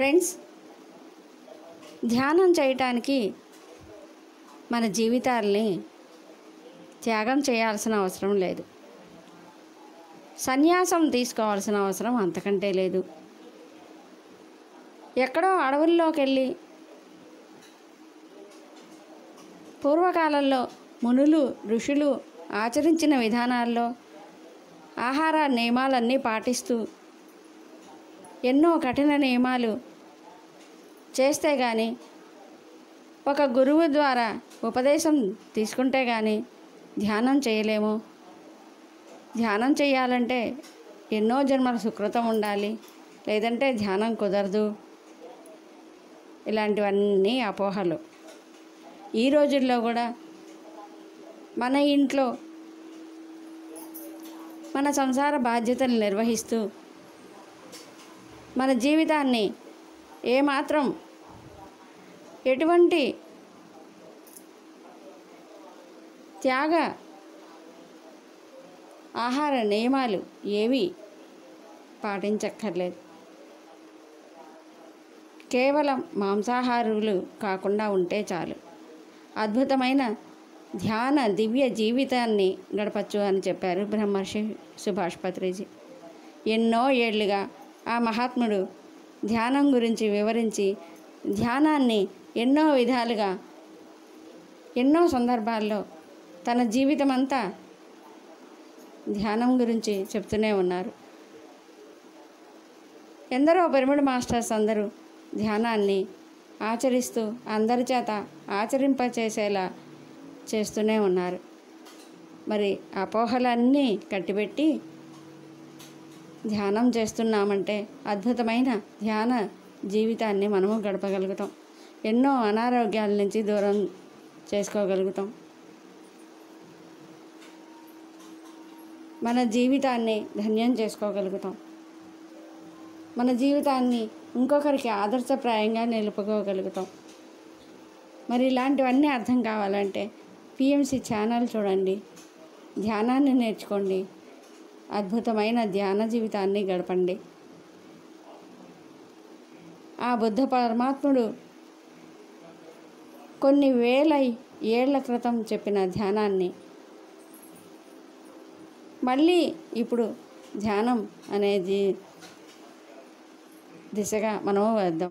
Friends, ధ్యానం చేయటానికి మన జీవితాల్ని త్యాగం చేయాల్సిన అవసరం లేదు. సన్యాసం తీసుకోవాల్సిన అవసరం అంతకంటే లేదు. ఎక్కడో అడవుల్లోకి వెళ్ళి పూర్వకాలంలో మునులు ఋషులు ఆచరించిన విధానాల్లో ఆహార నియమాలన్నీ పాటిస్తూ ఎన్నో కఠిన నియమాలు చేస్తే కానీ, ఒక గురువు ద్వారా ఉపదేశం తీసుకుంటే కానీ ధ్యానం చేయలేము. ధ్యానం చేయాలంటే ఎన్నో జన్మల సుకృతం ఉండాలి, లేదంటే ధ్యానం కుదరదు. ఇలాంటివన్నీ అపోహలు. ఈ రోజుల్లో కూడా మన ఇంట్లో మన సంసార బాధ్యతలు నిర్వహిస్తూ మన జీవితాన్ని ఏమాత్రం ఎటువంటి త్యాగ ఆహార నియమాలు ఏవి పాటించక్కర్లేదు. కేవలం మాంసాహారులు కాకుండా ఉంటే చాలు. అద్భుతమైన ధ్యాన దివ్య జీవితాన్ని గడపచ్చు అని చెప్పారు బ్రహ్మర్షి సుభాష్ పత్రిజీ. ఎన్నో ఏళ్లుగా ఆ మహాత్ముడు ధ్యానం గురించి వివరించి, ధ్యానాన్ని ఎన్నో విధాలుగా ఎన్నో సందర్భాల్లో తన జీవితం అంతా ధ్యానం గురించి చెప్తూనే ఉన్నారు. ఎందరో పిరమిడ్ మాస్టర్స్ అందరూ ధ్యానాన్ని ఆచరిస్తూ అందరి చేత ఆచరింపచేసేలా చేస్తూనే ఉన్నారు. మరి అపోహలన్నీ కట్టిపెట్టి ధ్యానం చేస్తున్నామంటే అద్భుతమైన ధ్యాన జీవితాన్ని మనము గడపగలుగుతాం. ఎన్నో అనారోగ్యాల నుంచి దూరం చేసుకోగలుగుతాం. మన జీవితాన్ని ధన్యం చేసుకోగలుగుతాం. మన జీవితాన్ని ఇంకొకరికి ఆదర్శప్రాయంగా నిలుపుకోగలుగుతాం. మరి ఇలాంటివన్నీ అర్థం కావాలంటే పిఎంసి ఛానల్ చూడండి, ధ్యానాన్ని నేర్చుకోండి, అద్భుతమైన ధ్యాన జీవితాన్ని గడపండి. ఆ బుద్ధ పరమాత్ముడు కొన్ని వేల ఏళ్ల క్రితం చెప్పిన ధ్యానాన్ని మళ్ళీ ఇప్పుడు ధ్యానం అనేది దిశగా మనము వేద్దాం.